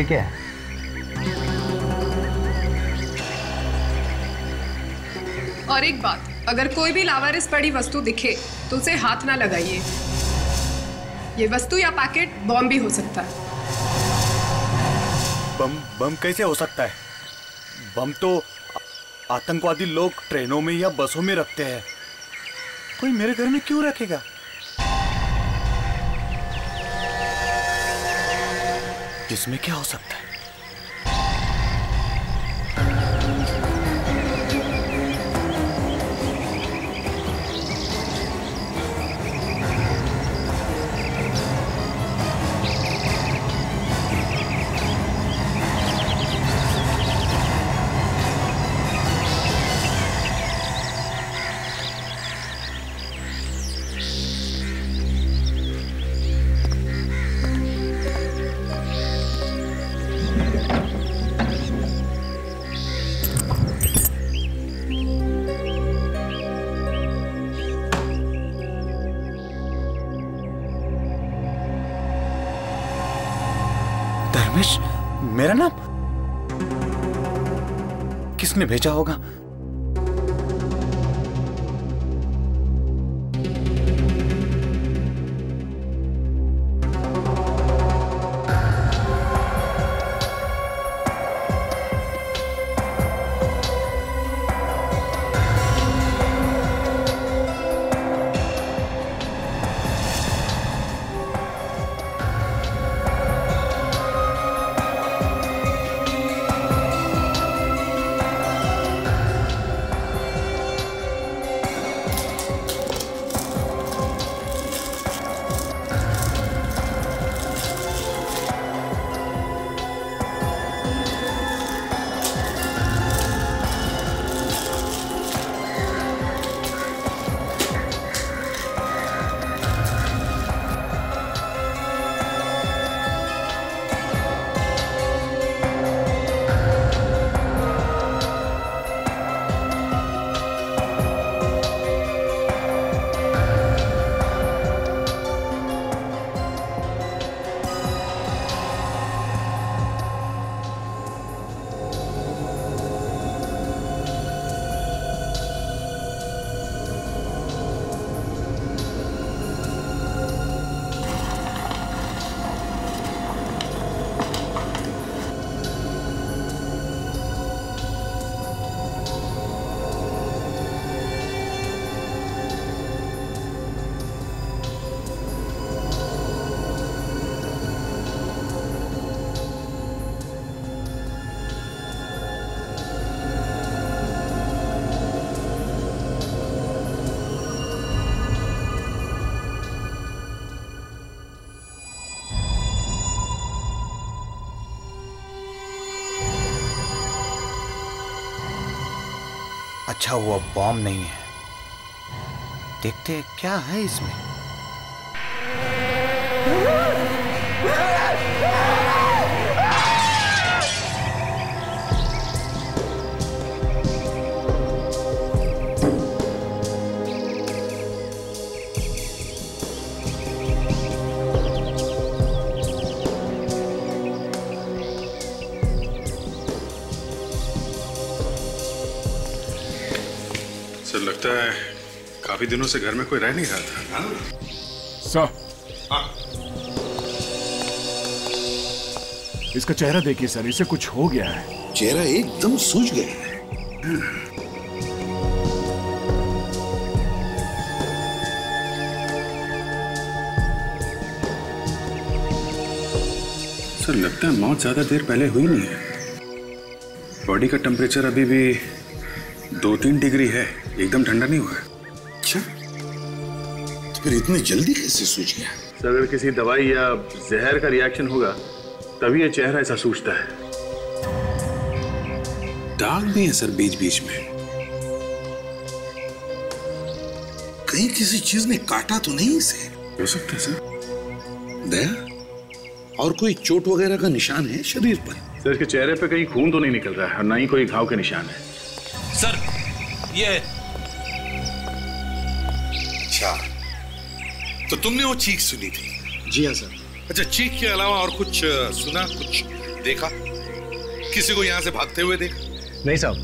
ये क्या है? और एक बात, अगर कोई भी लावारिस पड़ी वस्तु दिखे तो उसे हाथ ना लगाइए। ये वस्तु या पैकेट बॉम्ब भी हो सकता है। बम कैसे हो सकता है? बम तो आतंकवादी लोग ट्रेनों में या बसों में रखते हैं। कोई मेरे घर में क्यों रखेगा? इसमें क्या हो सकता है? धर्मेश, मेरा नाम किसने भेजा होगा? अच्छा हुआ बॉम्ब नहीं है। देखते हैं क्या है इसमें। सर, लगता है काफी दिनों से घर में कोई रह नहीं रहा था। सर, इसका चेहरा देखिए सर, इसे कुछ हो गया है। चेहरा एकदम सूज गया है। सर, लगता है मौत ज्यादा देर पहले हुई नहीं है। बॉडी का टेम्परेचर अभी भी 2-3 डिग्री है, एकदम ठंडा नहीं हुआ है। अच्छा, तो फिर इतनी जल्दी कैसे सूज गया? सर, अगर किसी दवाई या जहर का रिएक्शन होगा तभी ये चेहरा ऐसा सूजता है। दाग भी है सर बीच बीच में। कहीं किसी चीज ने काटा तो नहीं इसे? हो सकता है सर। दया, और कोई चोट वगैरह का निशान है शरीर पर? सर, इसके चेहरे पे कहीं खून तो नहीं निकल रहा है और ना ही कोई घाव के निशान है। सर, ये अच्छा, तो तुमने वो चीख सुनी थी? जी हाँ सर। अच्छा, चीख के अलावा और कुछ सुना? कुछ देखा किसी को यहाँ से भागते हुए देखा? नहीं साहब,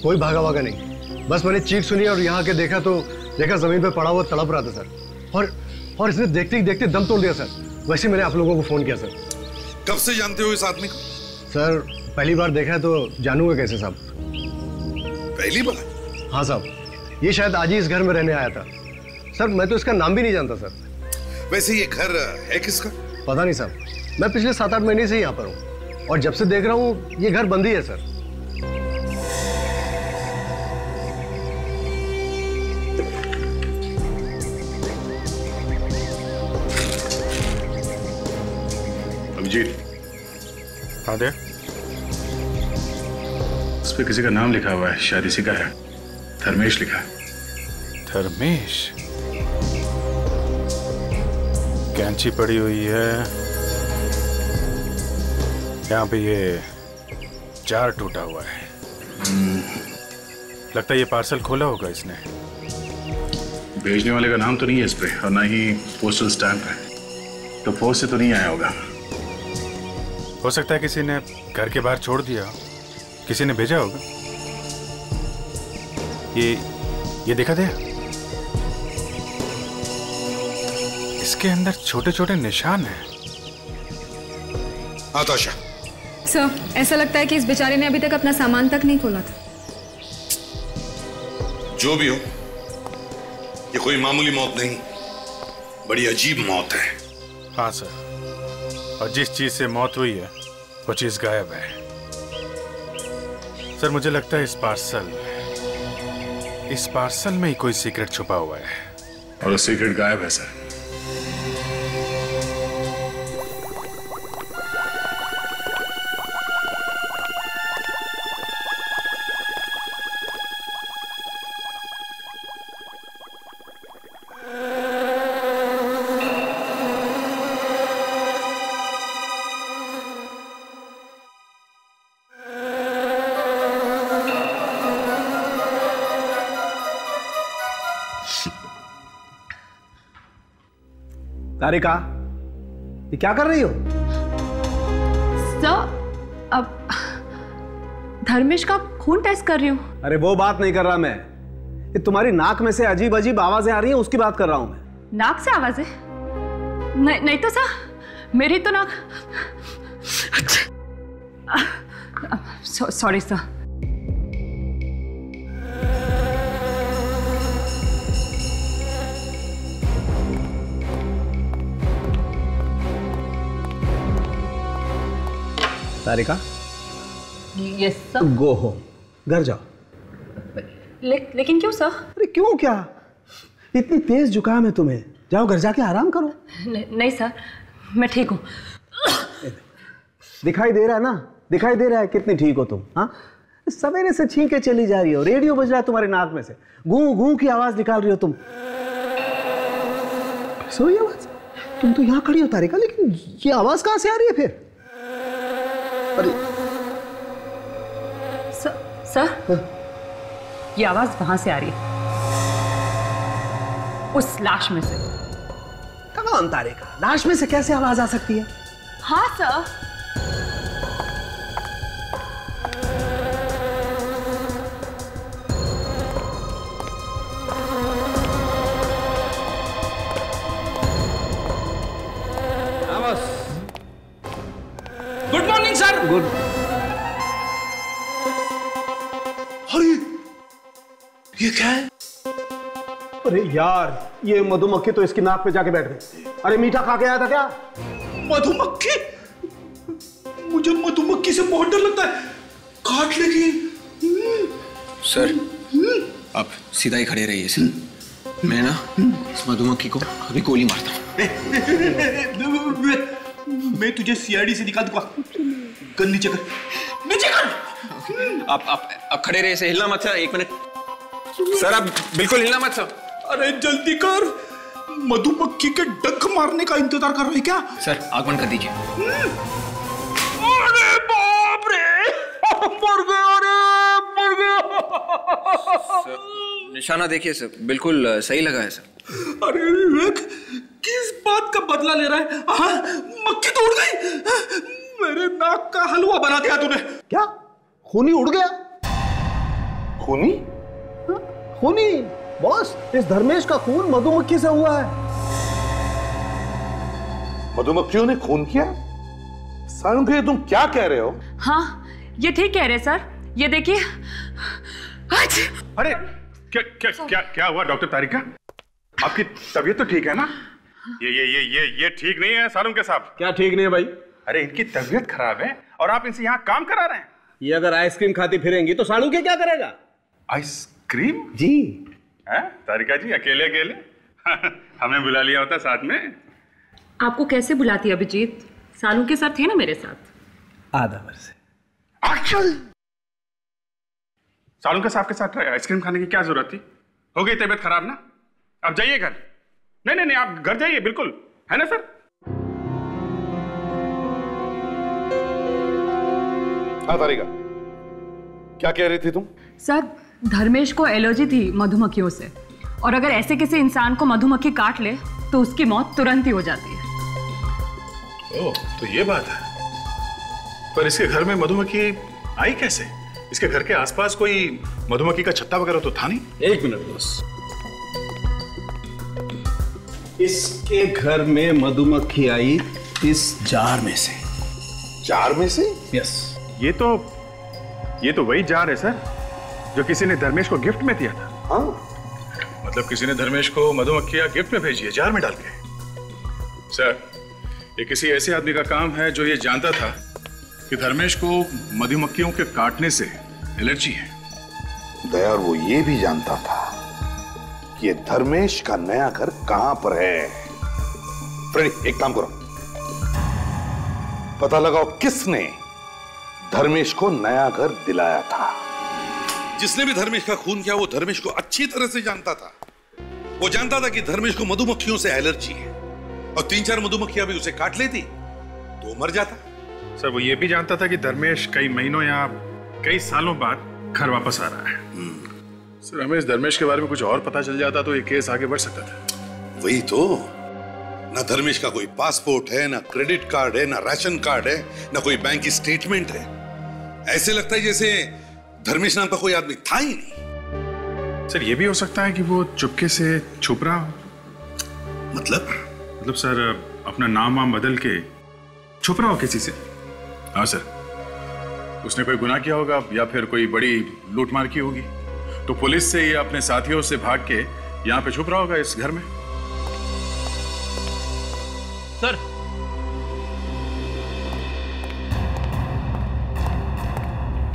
कोई भागा भागा नहीं। बस मैंने चीख सुनी और यहाँ आके देखा तो देखा जमीन पे पड़ा हुआ तड़प रहा था सर। और इसने देखते ही देखते दम तोड़ दिया सर। वैसे मैंने आप लोगों को फोन किया सर। कब से जानते हो इस आदमी को? सर पहली बार देखा है तो जानूंगा कैसे साहब? पहली बार? हाँ साहब, ये शायद आज ही इस घर में रहने आया था सर। मैं तो इसका नाम भी नहीं जानता सर। वैसे ये घर है किसका? पता नहीं साहब, मैं पिछले 7-8 महीने से यहाँ पर हूँ और जब से देख रहा हूँ ये घर बंद ही है सर। अभिजीत, हाँ दे। उस पे किसी का नाम लिखा हुआ है, शायद इसी का है। धर्मेश लिखा है। धर्मेश? कैंची पड़ी हुई है यहाँ पे, ये जार टूटा हुआ है। लगता है ये पार्सल खोला होगा इसने। भेजने वाले का नाम तो नहीं है इस पे और ना ही पोस्टल स्टैंप है, तो पोस्ट से तो नहीं आया होगा। हो सकता है किसी ने घर के बाहर छोड़ दिया, किसी ने भेजा होगा। ये देखा दे, इसके अंदर छोटे छोटे निशान हैं। आताशा। सर, ऐसा लगता है कि इस बेचारे ने अभी तक अपना सामान तक नहीं खोला था। जो भी हो, ये कोई मामूली मौत नहीं, बड़ी अजीब मौत है। हाँ सर, और जिस चीज से मौत हुई है वो चीज गायब है। सर मुझे लगता है इस पार्सल में ही कोई सीक्रेट छुपा हुआ है। और वो सीक्रेट गायब है सर। तारिका, ये क्या कर रही हो? सर, अब धर्मेश का खून टेस्ट कर रही हूँ। अरे वो बात नहीं कर रहा मैं, ये तुम्हारी नाक में से अजीब अजीब आवाजें आ रही हैं, उसकी बात कर रहा हूं मैं। नाक से आवाजें? नहीं तो सर, मेरी तो नाक। Sorry sir. Tarika, yes sir. Go home, घर जाओ। लेकिन क्यों सर? अरे क्यों क्या? इतनी तेज जुकाम है तुम्हें, जाओ घर जाके आराम करो। नहीं सर, मैं ठीक हूँ। दिखाई दे रहा है ना, दिखाई दे रहा है कितनी ठीक हो तुम। हाँ, सवेरे से छींके चली जा रही हो, रेडियो बज रहा है तुम्हारी नाक में से, गूं गूं की आवाज निकाल रही हो तुम। सोई आवाज? तुम तो यहाँ खड़ी हो तारिका, लेकिन ये आवाज कहाँ से आ रही है फिर? अरे सर, ये आवाज वहां से आ रही है, उस लाश में से। कौन तारिका? लाश में से कैसे आवाज आ सकती है? हाँ sir. Good morning sir. Good. अरे ये क्या है? अरे यार, ये मधुमक्खी तो इसकी नाक पे जाके बैठ गई। अरे मीठा खा के आया था क्या? मधुमक्खी? मुझे मधुमक्खी से बहुत डर लगता है, काट लेगी। सर, आप सीधा ही खड़े रहिए सर। मैं ना इस मधुमक्खी को अभी गोली मारता हूँ। मैं तुझे सीआईडी से निकाल दूंगा। गन नीचे कर, नीचे कर। आप खड़े रहिए, से हिलना मत सर। 1 मिनट सर, आप बिल्कुल हिलना मत सर। अरे जल्दी कर, मधुमक्खी के डंक मारने का इंतजार कर रहे क्या? सर आग बंद कर दीजिए। अरे बाप रे, मर गया रे, मर गया। सर, निशाना देखिए सर, बिल्कुल सही लगा है सर। अरे विवेक, किस बात का बदला ले रहा है? हाँ, मक्खी तोड़ गई। मेरे नाक का हलवा बना दिया तूने। क्या खूनी उड़ गया? खूनी? खूनी बॉस, इस धर्मेश का खून मधुमक्खी से हुआ है। मधुमक्खियों ने खून किया? सालुंखे, तुम क्या कह रहे हो? हाँ, ये ठीक कह रहे सर। ये देखिए। अरे क्या क्या क्या क्या हुआ डॉक्टर तारिका? आपकी तबीयत तो ठीक है ना? ये ठीक नहीं है सालुंखे साहब। क्या ठीक नहीं है भाई? अरे इनकी तबीयत खराब है और आप इनसे यहाँ काम करा रहे हैं। ये अगर आइसक्रीम खाती फिरेंगी तो सालुंखे क्या करेगा? आइसक्रीम? जी। है तारिका जी, अकेले अकेले हमें बुला लिया होता साथ में। आपको कैसे बुलाती अभिजीत? सालुंखे सर थे ना मेरे साथ। आधा वर्ष। सालुंखे साहब के साथ आइसक्रीम खाने की क्या जरूरत थी? हो गई तबीयत खराब ना? अब जाइए घर। नहीं आप घर जाइए, बिल्कुल, है ना सर? हाँ तारिका, क्या कह रही थी तुम? सर, धर्मेश को एलर्जी थी मधुमक्खियों से, और अगर ऐसे किसी इंसान को मधुमक्खी काट ले तो उसकी मौत तुरंत ही हो जाती है। ओह, तो ये बात है। पर इसके घर में मधुमक्खी आई कैसे? इसके घर के आसपास कोई मधुमक्खी का छत्ता वगैरह तो था नहीं? एक मिनट बस। इसके घर में मधुमक्खी आई इस जार में से। जार में से? यस। ये तो वही जार है सर, जो किसी ने धर्मेश को गिफ्ट में दिया था। हाँ? मतलब किसी ने धर्मेश को मधुमक्खियां गिफ्ट में भेजी है, जार में डाल के। सर, ये किसी ऐसे आदमी का काम है जो ये जानता था कि धर्मेश को मधुमक्खियों के काटने से एलर्जी है। दया, वो ये भी जानता था कि धर्मेश का नया घर कहां पर है। फ्रेडी, एक काम करो, पता लगाओ किसने धर्मेश को नया घर दिलाया था। जिसने भी धर्मेश का खून किया वो धर्मेश को अच्छी तरह से जानता था। वो जानता था कि धर्मेश को मधुमक्खियों से एलर्जी है, और 3-4 मधुमक्खियां भी उसे काट लेती तो मर जाता। सर, वो ये भी जानता था कि धर्मेश कई महीनों या कई सालों बाद घर वापस आ रहा है। सर, हमें इस धर्मेश के बारे में कुछ और पता चल जाता तो ये केस आगे बढ़ सकता था। वही तो, ना धर्मेश का कोई पासपोर्ट है, ना क्रेडिट कार्ड है, ना राशन कार्ड है, ना कोई बैंक की स्टेटमेंट है। ऐसे लगता है जैसे धर्मेश नाम का कोई आदमी था ही नहीं। सर, ये भी हो सकता है कि वो चुपके से छुप रहा हो। मतलब सर, अपना नाम वाम बदल के छुप रहा हो किसी से। हाँ सर, उसने कोई गुनाह किया होगा या फिर कोई बड़ी लूटमार की होगी, तो पुलिस से या अपने साथियों से भाग के यहाँ पे छुप रहा होगा इस घर में। सर,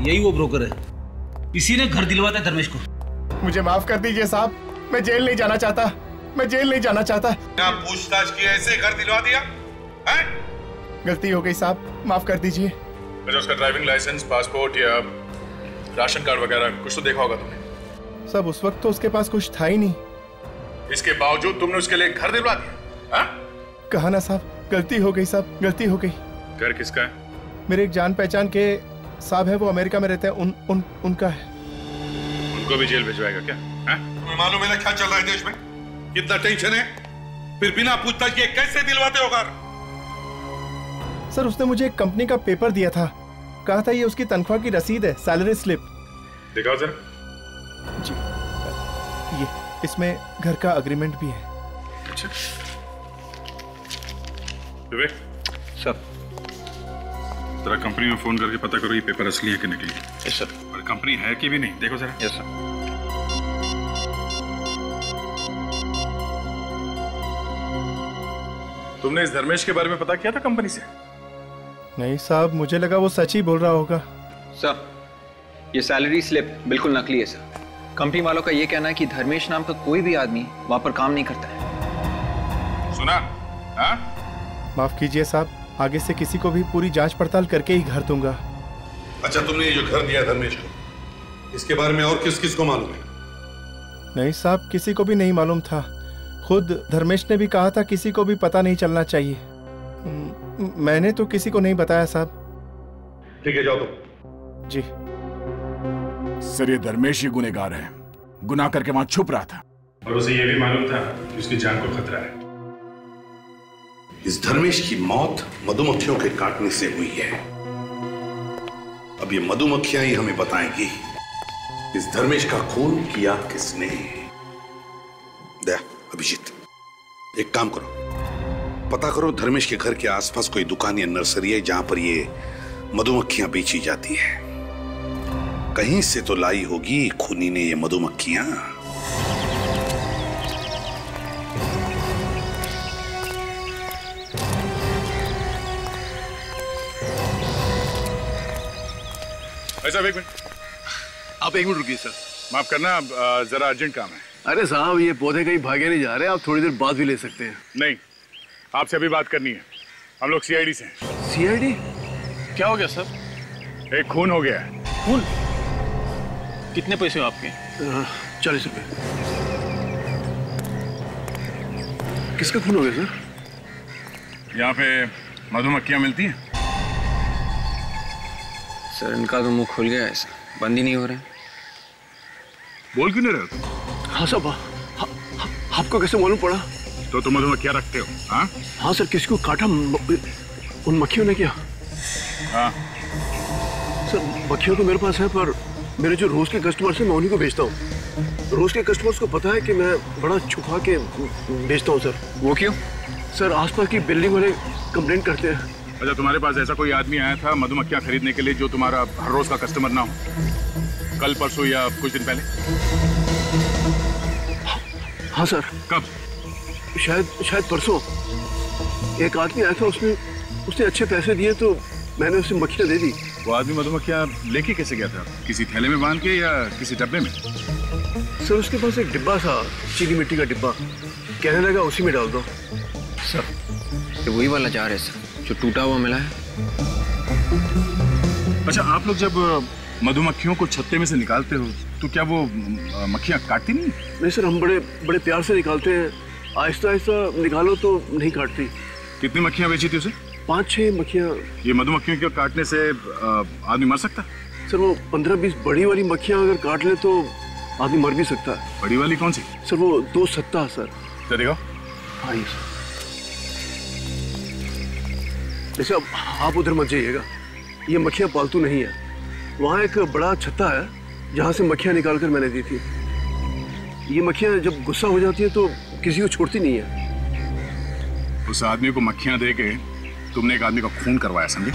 यही वो ब्रोकर है, इसी ने घर दिलवाता है धर्मेश को। मुझे माफ कर दीजिए साहब, मैं जेल नहीं जाना चाहता, मैं जेल नहीं जाना चाहता। क्या पूछताछ की ऐसे घर दिलवा दिया है? गलती हो गई साहब, माफ कर दीजिए। अच्छा, उसका ड्राइविंग लाइसेंस, पासपोर्ट या राशन कार्ड वगैरह कुछ तो देखा होगा तुमने? सब उस वक्त तो उसके पास कुछ था ही नहीं। इसके बावजूद तुमने उसके लिए घर दिलवा दिया? हाँ? कहा ना साहब, गलती हो गई साहब, गलती हो गई। घर किसका है? मेरे एक जान पहचान के साहब है, वो अमेरिका में रहते हैं, उनका है। उनको भी जेल भिजवाएगा क्या? तुम्हें मालूम है ना क्या चल रहा है देश में? कितना टेंशन है, फिर बिना पूछताछ किए कैसे दिलवाते हो घर? सर, उसने मुझे एक कंपनी का पेपर दिया था, कहा था ये उसकी तनख्वाह की रसीद है, सैलरी स्लिप। दिखाओ जरा। जी, ये इसमें घर का एग्रीमेंट भी है। अच्छा विवेक सर, जरा कंपनी में फोन करके पता करो ये पेपर असली है कि नकली। Yes sir. और कंपनी है कि भी नहीं, देखो जरा। Yes sir. तुमने इस धर्मेश के बारे में पता किया था कंपनी से? नहीं साहब, मुझे लगा वो सच ही बोल रहा होगा। सर, ये सैलरी स्लिप बिल्कुल नकली है सर। कंपनी वालों का ये कहना है कि धर्मेश नाम का कोई भी आदमी वहां पर काम नहीं करता है। सुना? हाँ? माफ कीजिए साहब, आगे से किसी को भी पूरी जांच पड़ताल करके ही घर दूंगा। अच्छा, तुमने ये जो घर दिया धर्मेश को, इसके बारे में और किस किस को मालूम है? नहीं साहब, किसी को भी नहीं मालूम था। खुद धर्मेश ने भी कहा था किसी को भी पता नहीं चलना चाहिए। मैंने तो किसी को नहीं बताया साहब। ठीक है, जाओ तुम। जी सर, ये धर्मेश ही गुनहगार है, गुनाह करके वहां छुप रहा था। और उसे ये भी मालूम था कि उसकी जान को खतरा है। इस धर्मेश की मौत मधुमक्खियों के काटने से हुई है। अब ये मधुमक्खियां ही हमें बताएंगी इस धर्मेश का खून किया किसने। दया, अभिजीत, एक काम करो, पता करो धर्मेश के घर के आसपास कोई दुकान या नर्सरी है जहां पर ये मधुमक्खियां बेची जाती है। कहीं से तो लाई होगी खूनी ने ये मधुमक्खियां। ऐसा एक मिनट, आप एक मिनट रुकिए सर। माफ करना, जरा अर्जेंट काम है। अरे साहब, ये पौधे कहीं भागे नहीं जा रहे, आप थोड़ी देर बाद भी ले सकते हैं। नहीं, आपसे अभी बात करनी है। हम लोग सीआईडी से हैं। सीआईडी? क्या हो गया सर? एक खून हो गया है। खून? कितने पैसे हो आपके? 40 रुपए। किसका खून हो गया सर? यहाँ पे मधुमक्खियां मिलती हैं। सर इनका तो मुंह खुल गया है, बंद ही नहीं हो रहा है। बोल क्यों नहीं रहे हो? हाँ साहब, आपको कैसे मालूम पड़ा? तो तुम मधुमक्खियां रखते हो? हाँ हाँ सर, किसी को काटा उन मक्खियों ने क्या? हाँ सर, मक्खियां तो मेरे पास है, पर मेरे जो रोज के कस्टमर्स हैं मैं उन्हीं को बेचता हूँ। रोज के कस्टमर्स को पता है कि मैं बड़ा छुपा के बेचता हूँ सर। वो क्यों? सर, आसपास की बिल्डिंग वाले कंप्लेंट करते हैं। अच्छा, तुम्हारे पास ऐसा कोई आदमी आया था मधुमक्खियां खरीदने के लिए जो तुम्हारा हर रोज का कस्टमर ना हो? कल, परसों या कुछ दिन पहले? हाँ सर। कब? शायद परसों एक आदमी आया था, उसने अच्छे पैसे दिए तो मैंने उसे मक्खियां दे दी। वो आदमी मधुमक्खियां लेके कैसे गया था? किसी थैले में बांध के या किसी डब्बे में? सर, उसके पास एक डिब्बा था, चीनी मिट्टी का डिब्बा। कहने लगा उसी में डाल दो। सर, ये वही वाला जार है सर जो टूटा हुआ मिला है। अच्छा, आप लोग जब मधुमक्खियों को छत्ते में से निकालते हो तो क्या वो मक्खियां काटती नहीं? नहीं सर, हम बड़े प्यार से निकालते हैं। आहिस्ता आहिस्ता निकालो तो नहीं काटती। कितनी मक्खियां बेची थी उसे? 5-6 मक्खियां। ये मधुमक्खियों के काटने से आदमी मर सकता है? सर, वो 15-20 बड़ी वाली मक्खियां अगर काट ले तो आदमी मर भी सकता है। बड़ी वाली कौन सी? सर, वो 2 सत्ता सर। देखो। हाँ सर। जैसे अब आप उधर मत जाइएगा, ये मक्खियां पालतू नहीं है। वहाँ एक बड़ा छत्ता है जहाँ से मक्खियां निकाल कर मैंने दी थी। ये मक्खियां जब गुस्सा हो जाती है तो किसी को छोड़ती नहीं है। उस आदमी को मक्खियां दे के तुमने एक आदमी का खून करवाया, समझे?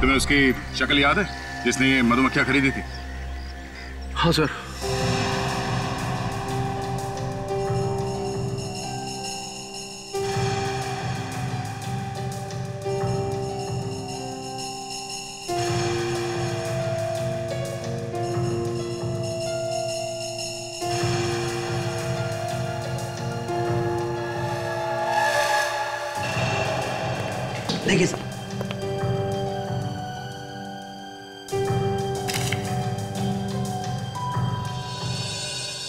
तुम्हें उसकी शक्ल याद है जिसने ये मधुमक्खियां खरीदी थी? हाँ सर। देखिए सर,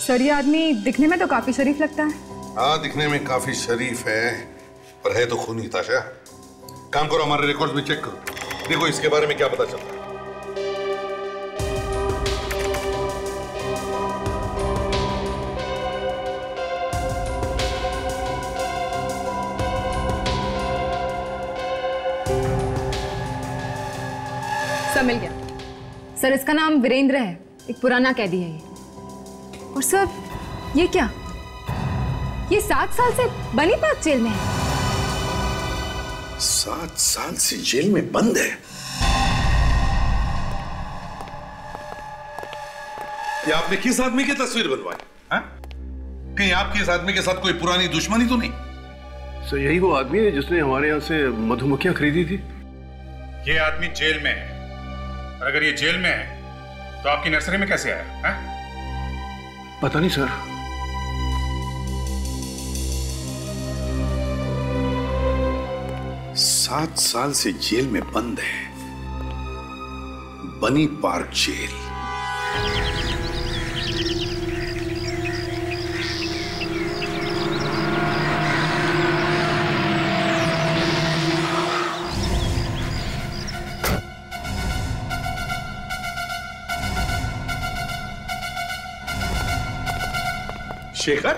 सर, ये आदमी दिखने में तो काफी शरीफ लगता है। हाँ, दिखने में काफी शरीफ है, पर है तो खूनी। ताशा, काम करो, हमारे रिकॉर्ड्स में चेक करो, देखो इसके बारे में क्या पता चलता है। सर, मिल गया। सर, इसका नाम वीरेंद्र है, एक पुराना कैदी है ये। और सर, ये क्या? ये 7 साल से बनी पार्क जेल में है। 7 साल से जेल में बंद है? ये आपने किस आदमी की तस्वीर बनवाई? कहीं आपके इस आदमी के साथ कोई पुरानी दुश्मनी तो नहीं? सर, यही वो आदमी है जिसने हमारे यहाँ से मधुमक्खियां खरीदी थी। ये आदमी जेल में है, और अगर ये जेल में है तो आपकी नर्सरी में कैसे आया है? पता नहीं सर। सात साल से जेल में बंद है, बनी पार्क जेल। शेखर,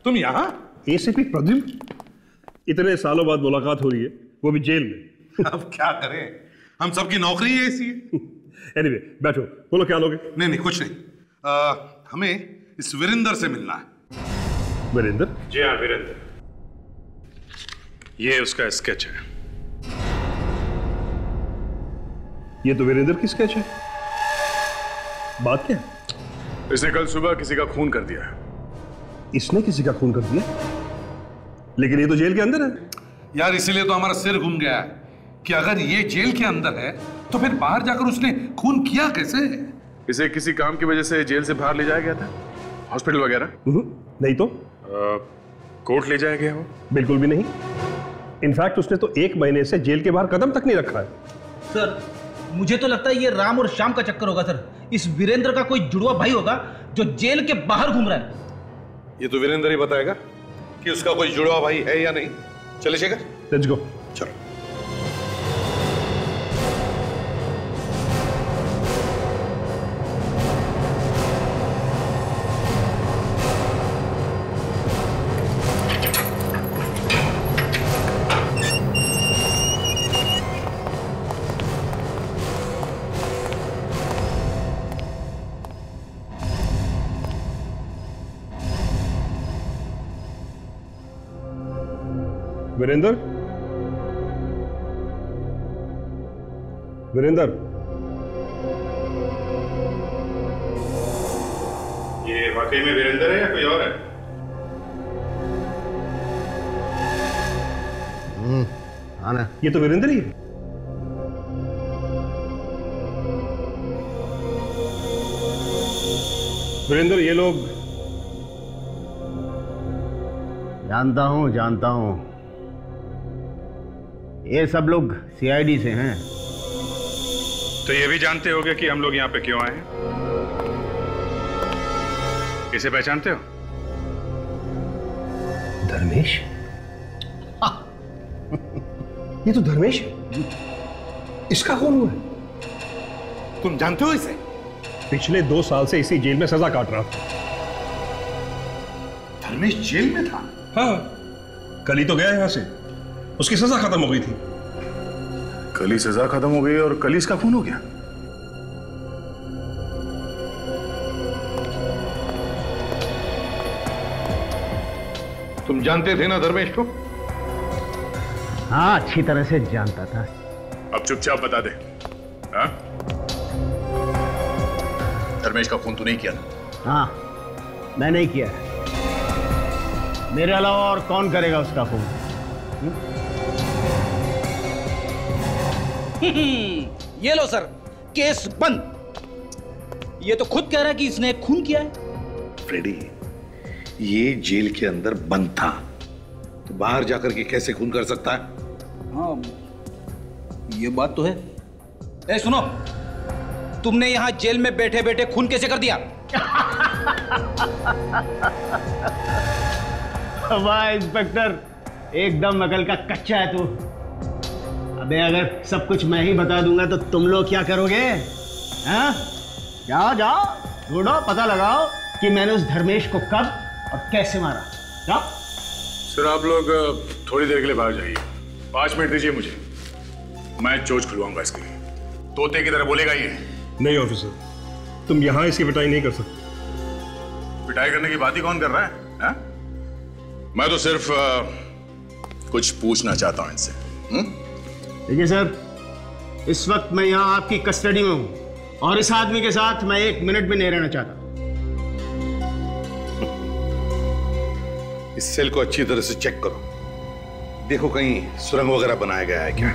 तुम यहां? एसीपी प्रद्युम्न, इतने सालों बाद मुलाकात हो रही है, वो भी जेल में। अब क्या करें, हम सबकी नौकरी है ऐसी है। एनीवे, बैठो, बोलो क्या लोगे? नहीं नहीं कुछ नहीं, हमें इस वीरेंद्र से मिलना है। वीरेंद्र? जी हाँ, वीरेंद्र। ये उसका स्केच है। ये तो वीरेंद्र की स्केच है। बात क्या है? इसने कल सुबह किसी का खून कर दिया। इसने किसी का खून कर दिया? लेकिन ये तो जेल के अंदर है। यार इसीलिए तो हमारा सिर घूम गया है कि अगर ये जेल के अंदर है तो फिर बाहर जाकर उसने खून किया कैसे? इसे किसी काम की वजह से जेल से बाहर ले जाया गया था, हॉस्पिटल वगैरह? नहीं तो कोर्ट ले जाया गया हो? बिल्कुल भी नहीं। इनफैक्ट उसने तो 1 महीने से जेल के बाहर कदम तक नहीं रखा है। सर मुझे तो लगता है ये राम और श्याम का चक्कर होगा सर। इस वीरेंद्र का कोई जुड़वा भाई होगा जो जेल के बाहर घूम रहा है। ये तो वीरेंद्र ही बताएगा कि उसका कोई जुड़वा भाई है या नहीं। चले शेखर, लेट्स गो। चलो। वीरेंद्र? वीरेंद्र? ये वाकई में वीरेंद्र है या कोई और है? आना। ये तो वीरेंद्र ही है। वीरेंद्र, ये लोग? जानता हूं। ये सब लोग सीआईडी से हैं। तो ये भी जानते होगे कि हम लोग यहाँ पे क्यों आए हैं? इसे पहचानते हो? धर्मेश? ये तो धर्मेश है। इसका कौन हुआ है? तुम जानते हो इसे? पिछले 2 साल से इसी जेल में सजा काट रहा था। धर्मेश जेल में था? हाँ, कल ही तो गया यहां से। उसकी सजा खत्म हो गई थी। कल ही सजा खत्म हो गई और कल ही इसका खून हो गया? तुम जानते थे ना धर्मेश को? हाँ, अच्छी तरह से जानता था। अब चुपचाप बता दे। हाँ? धर्मेश का खून तू नहीं किया ना? हाँ, मैं नहीं किया। मेरे अलावा और कौन करेगा उसका खून? ये लो सर, केस बंद। ये तो खुद कह रहा है कि इसने खून किया है। फ्रेडी, ये जेल के अंदर बंद था तो बाहर जाकर के कैसे खून कर सकता है? हाँ, ये बात तो है। ए सुनो, तुमने यहां जेल में बैठे बैठे खून कैसे कर दिया? वाह इंस्पेक्टर, एकदम अकल का कच्चा है तू। अबे अगर सब कुछ मैं ही बता दूंगा तो तुम लोग क्या करोगे? हाँ? जाओ ढूंढो, पता लगाओ कि मैंने उस धर्मेश को कब और कैसे मारा। जाओ। सर आप लोग थोड़ी देर के लिए बाहर जाइए। 5 मिनट दीजिए मुझे, मैं चोच खुलवाऊंगा इसके लिए। तोते की तरह बोलेगा ये। नहीं ऑफिसर, तुम यहां इसकी पिटाई नहीं कर सकते। पिटाई करने की बात ही कौन कर रहा है? हा? मैं तो सिर्फ कुछ पूछना चाहता हूं इनसे। देखिए सर, इस वक्त मैं यहाँ आपकी कस्टडी में हूँ और इस आदमी के साथ मैं 1 मिनट भी नहीं रहना चाहता। इस सेल को अच्छी तरह से चेक करो, देखो कहीं सुरंग वगैरह बनाया गया है क्या।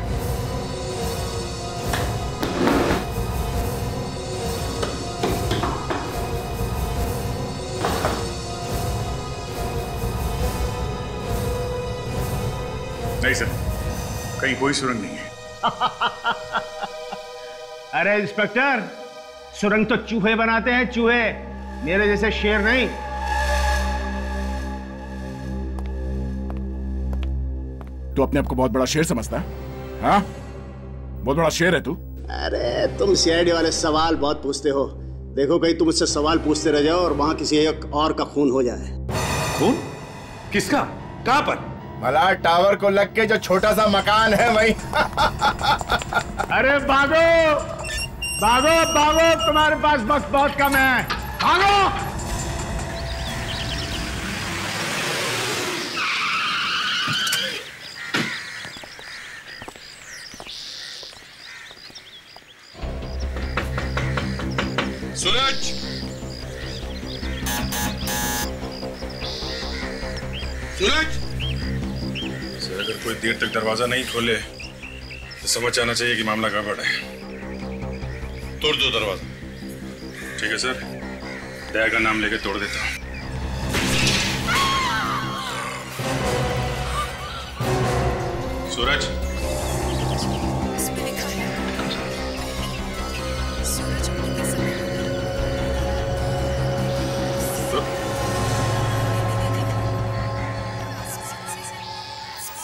नहीं सर, कहीं कोई सुरंग नहीं है। अरे इंस्पेक्टर, सुरंग तो चूहे बनाते हैं, चूहे, मेरे जैसे शेर नहीं। तू अपने आप को बहुत बड़ा शेर समझता है? हाँ? बहुत बड़ा शेर है तू? अरे तुम सीआईडी वाले सवाल बहुत पूछते हो। देखो कहीं तुम मुझसे सवाल पूछते रह जाओ और वहां किसी एक और का खून हो जाए। खून? किसका? कहां पर? मलाड टावर को लग के जो छोटा सा मकान है वही। अरे भागो भागो भागो, तुम्हारे पास वक्त बहुत कम है, भागो। सूरज, सूरज। सर अगर कोई देर तक दरवाजा नहीं खोले तो समझ आना चाहिए कि मामला गड़बड़ है। तोड़ दो दरवाजा। ठीक है सर, दया का नाम लेके तोड़ देता हूँ। सूरज,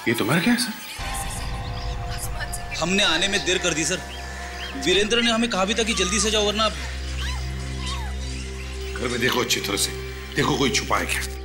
ये तुम्हारा क्या है सर? हमने आने में देर कर दी सर। वीरेंद्र ने हमें कहा भी था कि जल्दी से जाओ वरना। घर में देखो अच्छी तरह से, देखो कोई छुपा है क्या।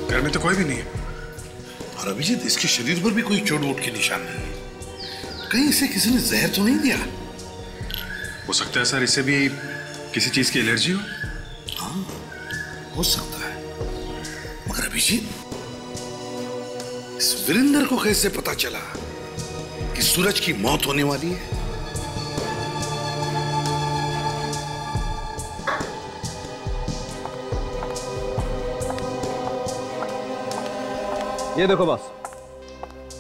घर में तो कोई भी नहीं है। और अभिजीत, इसके शरीर पर भी कोई चोट वोट के निशान नहीं है। कहीं इसे किसी ने जहर तो नहीं दिया? हो सकता है सर इसे भी किसी चीज की एलर्जी हो। हाँ, हो सकता है। मगर अभिजीत, इस वीरेंद्र को कैसे पता चला कि सूरज की मौत होने वाली है? ये देखो बस,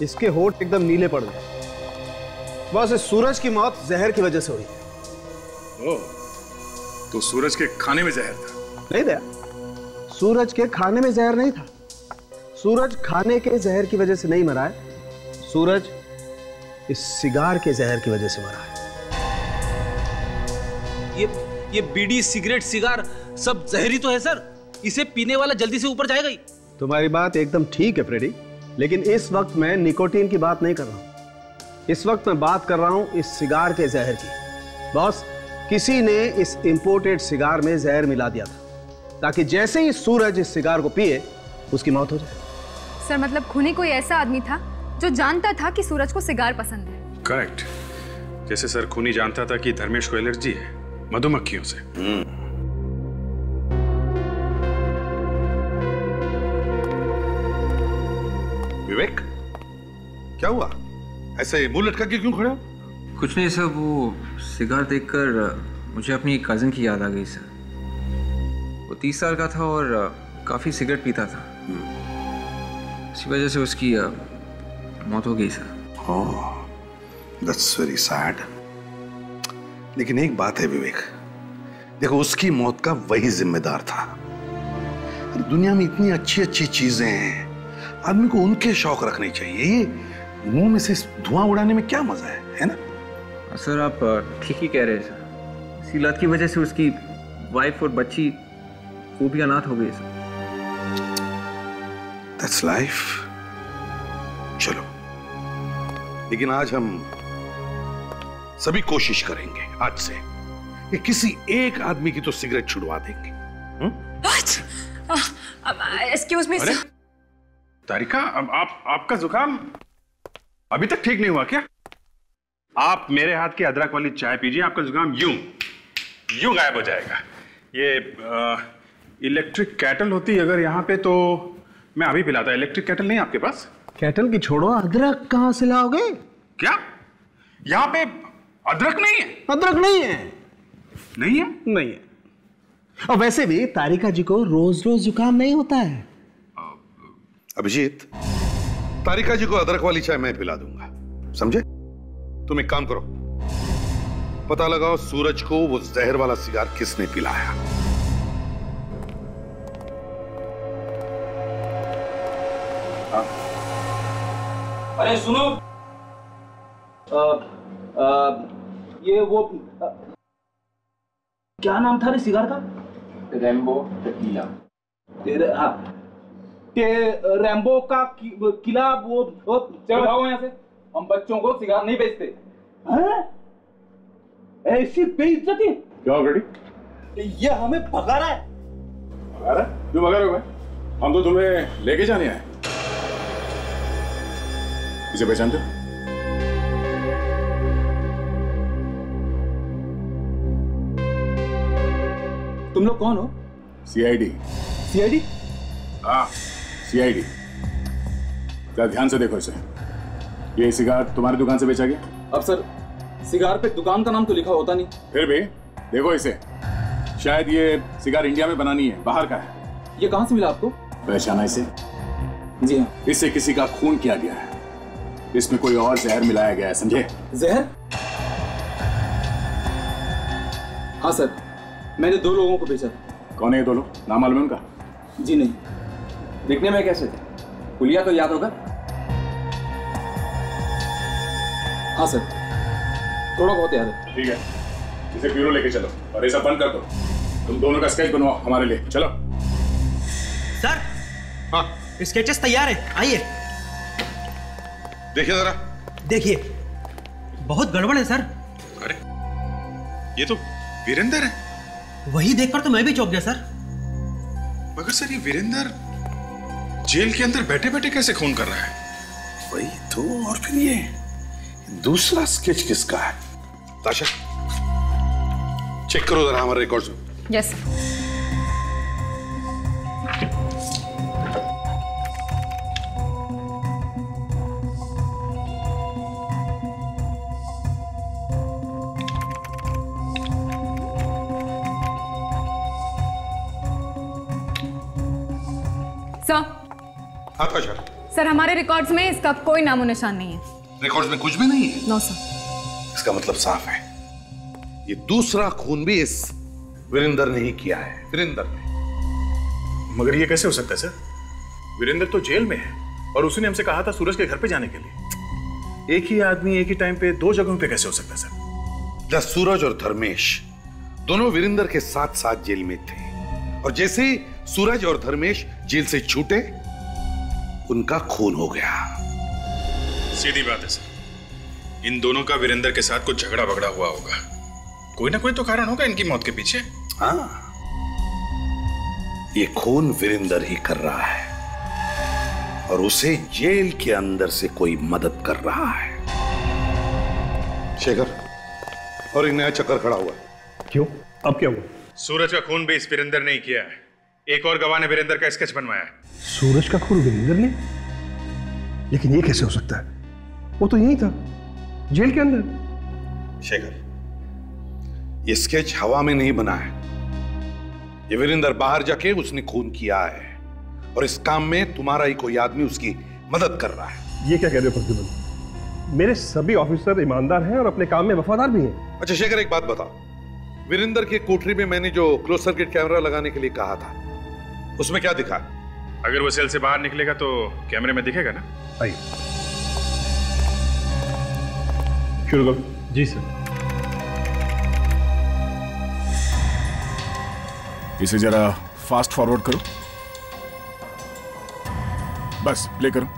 इसके होठ एकदम नीले पड़ गए। बस इस सूरज की मौत जहर की वजह से हुई है। ओह, तो सूरज के खाने में जहर था? नहीं दया, सूरज के खाने में जहर नहीं था। सूरज खाने के जहर की वजह से नहीं मरा है, सूरज इस सिगार के जहर की वजह से मरा है। ये बीड़ी, सिगरेट, सिगार सब जहरी तो है सर। इसे पीने वाला जल्दी से ऊपर जाएगा ही। तुम्हारी बात एकदम ठीक है फ्रेडी, लेकिन इस वक्त मैं निकोटीन की बात नहीं कर रहा हूं। इस वक्त मैं बात कर रहा हूं इस सिगार के जहर की। बॉस, किसी ने इस इंपोर्टेड सिगार में जहर मिला दिया था ताकि जैसे ही सूरज इस सिगार को पिए उसकी मौत हो जाए। सर मतलब खूनी कोई ऐसा आदमी था जो जानता था कि सूरज को सिगार पसंद है। करेक्ट। जैसे सर खूनी जानता था कि धर्मेश को एलर्जी है मधुमक्खियों से। विवेक, क्या हुआ? ऐसे मुंह लटका के क्यों खड़े हो? कुछ नहीं सर, वो सिगार देखकर मुझे अपनी कजिन की याद आ गई सर। वो 30 साल का था और काफी सिगरेट पीता था। इसी वजह से उसकी मौत हो गई sir. Oh, that's very sad. लेकिन एक बात है विवेक, देखो उसकी मौत का वही जिम्मेदार था। दुनिया में इतनी अच्छी अच्छी चीजें हैं, आदमी को उनके शौक रखने चाहिए। ये मुंह में से धुआं उड़ाने में क्या मजा है ना? सर आप ठीक ही कह रहे हैं सर। इसी लत की वजह से उसकी वाइफ और बच्ची वो भी अनाथ हो गई सर। That's life। चलो, लेकिन आज हम सभी कोशिश करेंगे आज से कि किसी एक आदमी की तो सिगरेट छुड़वा देंगे। Excuse me sir. तारिका, आपका जुकाम अभी तक ठीक नहीं हुआ क्या? आप मेरे हाथ की अदरक वाली चाय पीजिए, आपका जुकाम यूं गायब हो जाएगा। ये इलेक्ट्रिक कैटल होती अगर यहाँ पे तो मैं अभी पिलाता। इलेक्ट्रिक कैटल नहीं आपके पास? कैटल की छोड़ो, अदरक कहाँ से लाओगे? क्या यहाँ पे अदरक नहीं है? अदरक नहीं है। नहीं है? नहीं है। और वैसे भी तारिका जी को रोज रोज जुकाम नहीं होता है। अभिजीत, तारिका जी को अदरक वाली चाय मैं पिला दूंगा, समझे? तुम एक काम करो, पता लगाओ सूरज को वो जहर वाला सिगार किसने पिलाया। अरे सुनो, ये वो क्या नाम था रे सिगार का? रैम्बो टीला। हाँ, रैम्बो का किला वो चलो भागो यहाँ से, हम बच्चों को सिगार नहीं बेचते। हैं? ऐसी बेइज्जती? क्या गड़ी? ये हमें भगा रहा है। भगा रहा है? क्यों भगा रहे हो भाई? हम तो तुम्हें लेके जाने आए। इसे पहचानते हो? तुम लोग कौन हो? सीआईडी। सीआईडी? हाँ, सीआईडी। जरा ध्यान से देखो इसे। ये सिगार तुम्हारी दुकान से बेचा गया? अब सर, सिगार पे दुकान का नाम तो लिखा होता नहीं। फिर भी देखो इसे, शायद ये सिगार इंडिया में बनानी है, बाहर का है। ये कहाँ से मिला आपको? पहचाना इसे? जी हाँ। इससे किसी का खून किया गया है, इसमें कोई और जहर मिलाया गया है, समझे? जहर? हाँ सर, मैंने 2 लोगों को बेचा था। कौन है ये 2 लोग? नाम मालूम है उनका? जी नहीं। दिखने में कैसे थे? पुलिया तो याद होगा? हाँ सर, थोड़ा बहुत याद है। ठीक है, इसे ब्यूरो लेके चलो और ये सब बंद कर दो। तुम दोनों का स्केच बनवाओ हमारे लिए, चलो। सर, हाँ, स्केचेस तैयार है, आइए। देखिए जरा। देखिए, बहुत गड़बड़ है सर। अरे, ये तो वीरेंद्र है। वही देखकर तो मैं भी चौंक गया सर। मगर सर, ये वीरेंद्र जेल के अंदर बैठे बैठे कैसे खून कर रहा है? वही तो। और फिर ये दूसरा स्केच किसका है? ताशा, चेक करो जरा हमारे रिकॉर्ड्स में। यस। हाँ, सर, हमारे रिकॉर्ड्स में इसका कोई नामो निशान नहीं है। रिकॉर्ड्स में कुछ भी नहीं है? No sir. इसका मतलब साफ है, ये दूसरा खून भी इस वीरेंद्र ने ही किया है। वीरेंद्र ने। मगर ये कैसे हो सकता है सर? वीरेंद्र तो जेल में है और उसने हमसे कहा था सूरज के घर पे जाने के लिए। एक ही आदमी एक ही टाइम पे 2 जगहों पे कैसे हो सकता है सर? जब सूरज और धर्मेश दोनों वीरेंद्र के साथ साथ जेल में थे और जैसे ही सूरज और धर्मेश जेल से छूटे, उनका खून हो गया। सीधी बात है सर, इन दोनों का वीरेंद्र के साथ कुछ झगड़ा बगड़ा हुआ होगा। कोई ना कोई तो कारण होगा इनकी मौत के पीछे। हाँ, ये खून वीरेंद्र ही कर रहा है और उसे जेल के अंदर से कोई मदद कर रहा है। शेखर, और एक नया चक्कर खड़ा हुआ है। क्यों? अब क्या हुआ? सूरज का खून भी इस वीरेंद्र ने ही किया है। एक और गवाह ने वीरेंद्र का स्केच बनवाया है। सूरज का खून वीरेंद्र ने? लेकिन ये कैसे हो सकता है? वो तो यहीं था, जेल के अंदर। शेखर, ये स्केच हवा में नहीं बना है। ये वीरेंद्र बाहर जाके उसने खून किया है और इस काम में तुम्हारा ही कोई आदमी उसकी मदद कर रहा है। ये क्या कह रहे हो प्रतिबल? मेरे सभी ऑफिसर ईमानदार हैं और अपने काम में वफादार भी हैं। अच्छा शेखर, एक बात बताओ, वीरेंद्र की कोठरी में मैंने जो क्लोज सर्किट कैमरा लगाने के लिए कहा था, उसमें क्या दिखा? अगर वो सेल से बाहर निकलेगा तो कैमरे में दिखेगा ना। आइए शुरू करो। जी सर। इसे जरा फास्ट फॉरवर्ड करो, बस प्ले करो।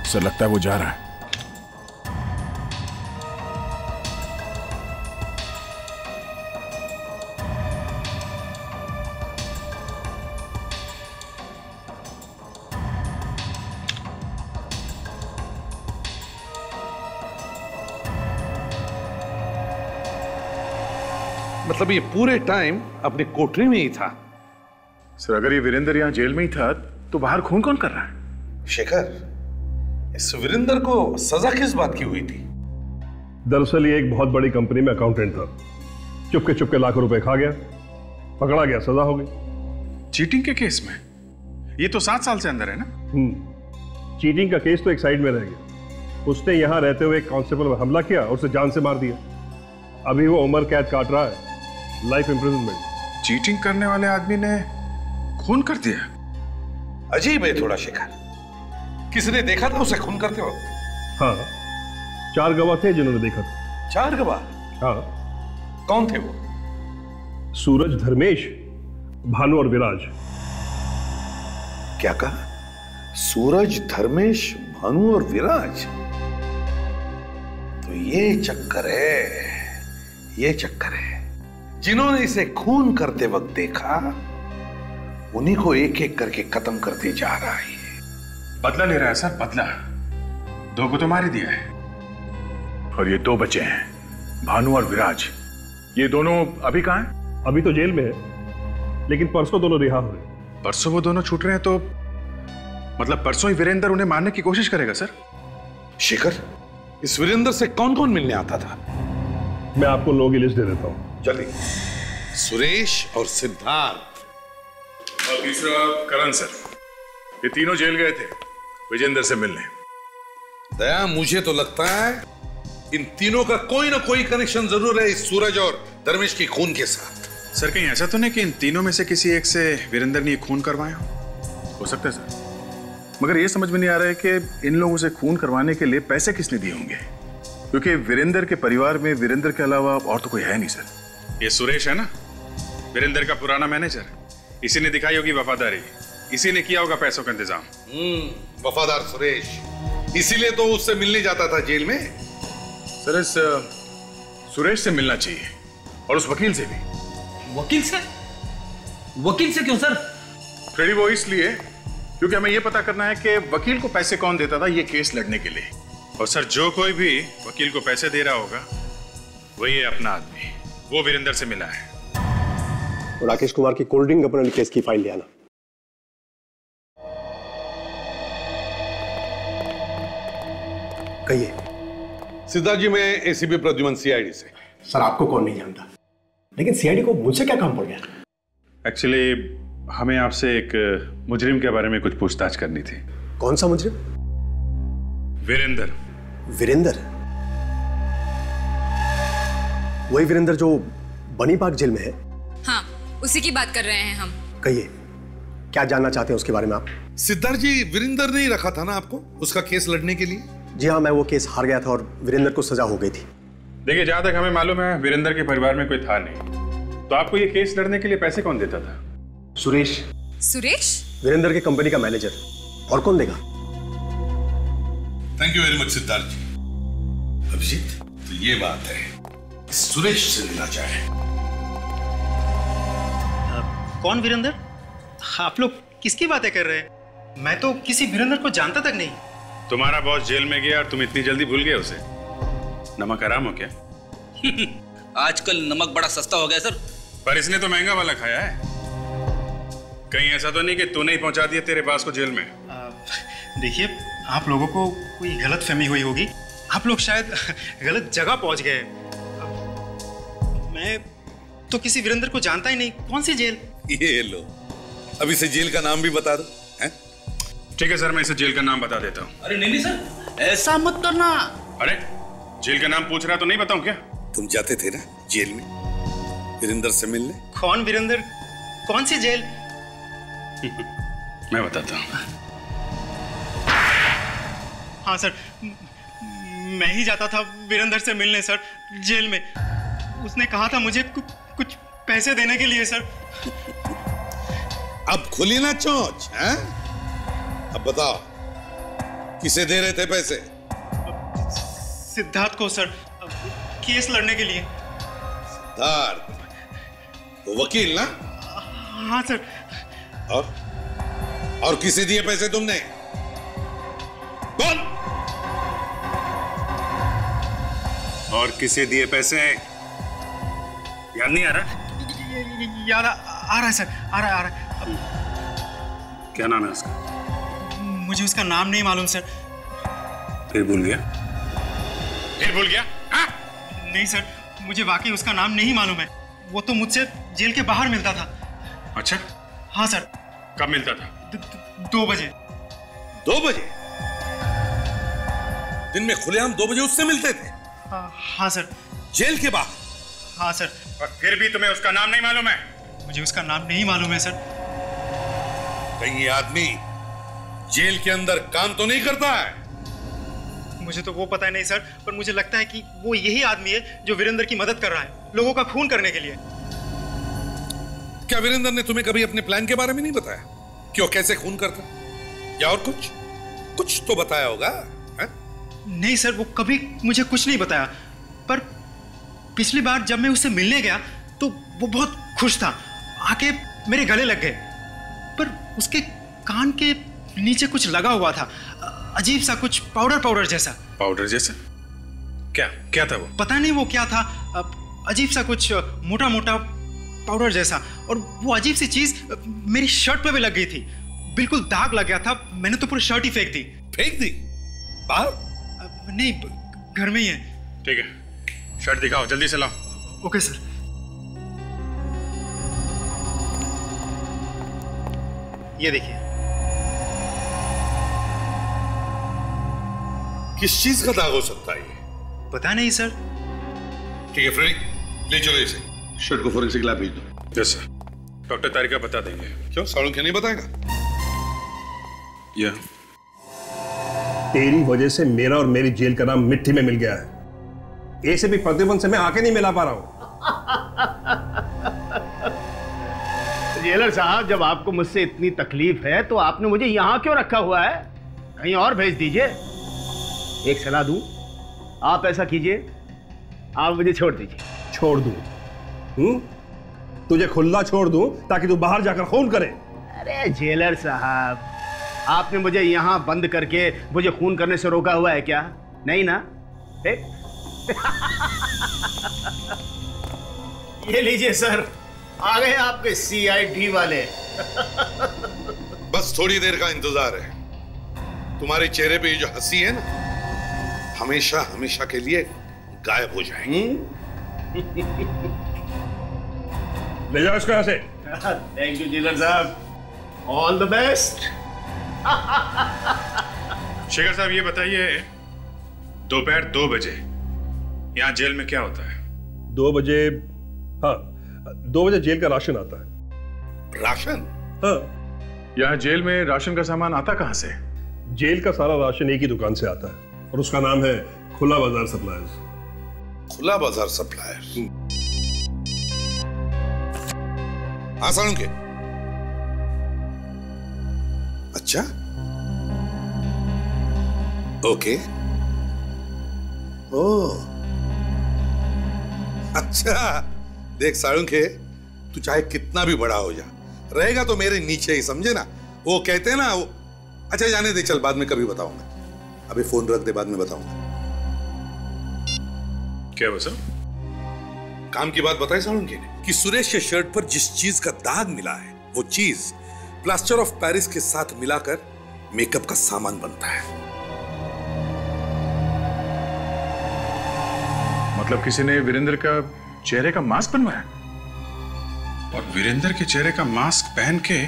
सर, लगता है वो जा रहा है। मतलब ये पूरे टाइम अपने कोठरी में ही था? सर अगर ये वीरेंद्र यहाँ जेल में ही था तो बाहर खून कौन कर रहा है? शेखर, इस वीरेंद्र को सजा किस बात की हुई थी? दरअसल ये एक बहुत बड़ी कंपनी में अकाउंटेंट था। चुपके चुपके लाखों रुपए खा गया, पकड़ा गया, सजा हो गई। चीटिंग के केस में? ये तो 7 साल से अंदर है ना? चीटिंग का केस तो एक साइड में रह गया। उसने यहां रहते हुए एक कांस्टेबल पर हमला किया और उसे जान से मार दिया। अभी वो उम्र कैद काट रहा है, लाइफ इंप्रिजनमेंट। चीटिंग करने वाले आदमी ने खून कर दिया? अजीब है थोड़ा शेखर। किसने देखा था उसे खून करते वक्त? हाँ, 4 गवाह थे जिन्होंने देखा था। 4 गवाह? हाँ। कौन थे वो? सूरज, धर्मेश, भानु और विराज। क्या कहा? सूरज, धर्मेश, भानु और विराज? तो ये चक्कर है, ये चक्कर है। जिन्होंने इसे खून करते वक्त देखा उन्हीं को एक एक करके खत्म करते जा रहा है। बदला ले रहा है सर, बदला। 2 को तो मार ही दिया है। और ये 2 बचे हैं, भानु और विराज। ये दोनों अभी कहां हैं? अभी तो जेल में है, लेकिन परसों दोनों रिहा हुए। परसों वो दोनों छूट रहे हैं तो मतलब परसों ही वीरेंद्र उन्हें मारने की कोशिश करेगा सर? शेखर, इस वीरेंद्र से कौन कौन मिलने आता था? मैं आपको लोगों की लिस्ट दे देता हूं। जल्दी। सुरेश और सिद्धार्थ और तीसरा करण सर। ये तीनों जेल गए थे विजेंद्र से मिलने। दया, मुझे तो लगता है इन तीनों का कोई ना कोई कनेक्शन जरूर है इस सूरज और धर्मेश की खून के साथ। सर कहीं ऐसा तो नहीं कि इन तीनों में से किसी एक से वीरेंद्र ने खून करवाया हो सकता है सर, मगर ये समझ में नहीं आ रहा है कि इन लोगों से खून करवाने के लिए पैसे किसने दिए होंगे, क्योंकि वीरेंद्र के परिवार में वीरेंद्र के अलावा और तो कोई है नहीं सर। ये सुरेश है ना, वीरेंद्र का पुराना मैनेजर। इसी ने दिखाई होगी वफादारी, इसी ने किया होगा पैसों का इंतजाम। वफादार सुरेश, इसीलिए तो उससे मिलने जाता था जेल में। सर इस सुरेश से मिलना चाहिए और उस वकील से भी। वकील से? वकील से क्यों सर? फ्रेडी, वो इसलिए क्योंकि हमें यह पता करना है कि वकील को पैसे कौन देता था ये केस लड़ने के लिए। और सर जो कोई भी वकील को पैसे दे रहा होगा वही है अपना आदमी, वो वीरेंद्र से मिला है। राकेश कुमार की कोल्ड ड्रिंक कंपनी केस की फाइल ले आना। कहिए। सिद्धार्थ जी, मैं एसीपी प्रद्युमन, सीआईडी से। सर आपको कौन नहीं जानता, लेकिन सीआईडी को मुझसे क्या काम पड़ गया? एक्चुअली हमें आपसे एक मुजरिम के बारे में कुछ पूछताछ करनी थी। कौन सा मुजरिम? वीरेंद्र। वीरेंद्र? वही वीरेंद्र जो बनी पार्क जेल में है? हाँ, उसी की बात कर रहे हैं हम। कहिए, क्या जानना चाहते हैं उसके बारे में आप? सिद्धार्थ जी, वीरेंद्र ने ही रखा था ना आपको उसका केस लड़ने के लिए? जी हाँ, मैं वो केस हार गया था और वीरेंद्र को सजा हो गई थी। देखिए, जहां तक हमें मालूम है वीरेंद्र के परिवार में कोई था नहीं, तो आपको ये केस लड़ने के लिए पैसे कौन देता था? सुरेश। सुरेश? वीरेंद्र की कंपनी का मैनेजर, और कौन देगा? Thank you very much Siddharth ji. Abhijit, तो ये बात है, सुरेश से मिलना चाहे। कौन वीरेंद्र? आप लोग किसकी बातें कर रहे हैं? मैं तो किसी वीरेंद्र को जानता तक नहीं। तुम्हारा बॉस जेल में गया और तुम इतनी जल्दी भूल गए उसे? नमक हराम हो क्या? आजकल नमक बड़ा सस्ता हो गया सर। पर इसने तो महंगा वाला खाया है। कहीं ऐसा तो नहीं कि तूने ही पहुंचा दिया तेरे बास को जेल में? देखिए, आप लोगों को कोई गलत फहमी हुई होगी। आप लोग शायद गलत जगह पहुंच गए। मैं तो किसी वीरेंद्र को जानता ही नहीं। कौन सी जेल? ये लो, अब इसे जेल का नाम भी बता दो। ठीक है सर, मैं इसे जेल का नाम बता देता हूँ। अरे नहीं सर, ऐसा मत करना। अरे जेल का नाम पूछ रहा तो नहीं बताऊं क्या? तुम जाते थे ना जेल में वीरेंद्र से मिलने? कौन वीरेंद्र? कौन सी जेल? मैं बताता हूँ। हाँ सर, मैं ही जाता था वीरेंद्र से मिलने सर, जेल में। उसने कहा था मुझे कुछ पैसे देने के लिए सर। अब खुली ना चोंच, हैं? अब बताओ, किसे दे रहे थे पैसे? सिद्धार्थ को सर, केस लड़ने के लिए। सिद्धार्थ वो वकील ना? हाँ सर। और किसे दिए पैसे तुमने? बोल। और किसे दिए पैसे? याद नहीं आ रहा? याद आ रहा है सर, आ रहा है। क्या नाम है उसका? मुझे उसका नाम नहीं मालूम सर। फिर भूल गया? फिर भूल गया? हाँ? नहीं सर, मुझे वाकई उसका नाम नहीं मालूम है। वो तो मुझसे जेल के बाहर मिलता था। अच्छा? हाँ सर। कब मिलता था? 2 बजे। 2 बजे? दिन में खुलेआम 2 बजे उससे मिलते थे? हाँ सर। जेल के बाहर? हाँ सर। और फिर भी तुम्हें उसका नाम नहीं मालूम है? मुझे उसका नाम नहीं मालूम है सर। कहीं ये आदमी जेल के अंदर काम तो नहीं करता है? मुझे तो वो पता नहीं सर, पर मुझे लगता है कि वो यही आदमी है जो वीरेंद्र की मदद कर रहा है, लोगों का खून करने के लिए। क्या वीरेंद्र ने तुम्हें कभी अपने प्लान के बारे में नहीं बताया कि वो कैसे खून करता, या और कुछ तो बताया होगा? है? नहीं सर, वो कभी मुझे कुछ नहीं बताया, पर पिछली बार जब मैं उससे मिलने गया तो वो बहुत खुश था, आके मेरे गले लग गए, पर उसके कान के नीचे कुछ लगा हुआ था, अजीब सा कुछ पाउडर जैसा। पाउडर जैसा? क्या था वो? पता नहीं वो क्या था, अजीब सा कुछ मोटा पाउडर जैसा, और वो अजीब सी चीज मेरी शर्ट पे भी लग गई थी, बिल्कुल दाग लग गया था। मैंने तो पूरी शर्ट ही फेंक दी। फेंक दी? बाहर? नहीं, घर में ही है। ठीक है, शर्ट दिखाओ, जल्दी से लाओ। Okay sir. ये देखिए। किस चीज का दाग हो सकता है ये? पता नहीं सर। ठीक है फ्रेंड, ले चलो इसे, शर्ट को फोरेंसिक लैब भेज दो। यस सर, डॉक्टर तारिका बता देंगे। क्यों, सालू क्या नहीं बताएगा? या तेरी वजह से मेरा और मेरी जेल का नाम मिट्टी में मिल गया है। ऐसे भी प्रतिबंध से मैं आके नहीं मिला पा रहा हूं। जेलर साहब, जब आपको मुझसे इतनी तकलीफ है तो आपने मुझे यहां क्यों रखा हुआ है? कहीं और भेज दीजिए। एक सलाह दूं, आप ऐसा कीजिए, आप मुझे छोड़ दीजिए। छोड़ दूं? तुझे खुला छोड़ दूं ताकि तू बाहर जाकर खून करे? अरे जेलर साहब, आपने मुझे यहां बंद करके मुझे खून करने से रोका हुआ है क्या? नहीं ना? ये लीजिए सर, आ गए आपके CID वाले। बस थोड़ी देर का इंतजार है। तुम्हारे चेहरे पे ये जो हंसी है ना, हमेशा हमेशा के लिए गायब हो जाएगी। ले जाओ इसको यहां से। थैंक यू जेलर साहब, ऑल द बेस्ट। शेखर साहब, ये बताइए, दोपहर 2 बजे यहाँ जेल में क्या होता है? 2 बजे, हाँ, 2 बजे जेल का राशन आता है। राशन? हाँ। यहाँ जेल में राशन का सामान आता कहाँ से? जेल का सारा राशन एक ही दुकान से आता है, और उसका नाम है खुला बाजार सप्लायर्स। खुला बाजार सप्लायर्स? हाँ सालू के। अच्छा, ओके। ओ अच्छा, देख साळुंखे, तू चाहे कितना भी बड़ा हो जा, रहेगा तो मेरे नीचे ही, समझे ना? वो कहते हैं ना वो, अच्छा जाने दे, चल बाद में कभी बताऊंगा, अभी फोन रख दे, बाद में बताऊंगा। क्या वो सब? काम की बात बताई साळुंखे ने कि सुरेश के शर्ट पर जिस चीज का दाग मिला है, वो चीज प्लास्टर ऑफ पेरिस के साथ मिलाकर मेकअप का सामान बनता है। मतलब किसी ने वीरेंद्र का चेहरे का मास्क बनवाया और वीरेंद्र के चेहरे का मास्क पहन के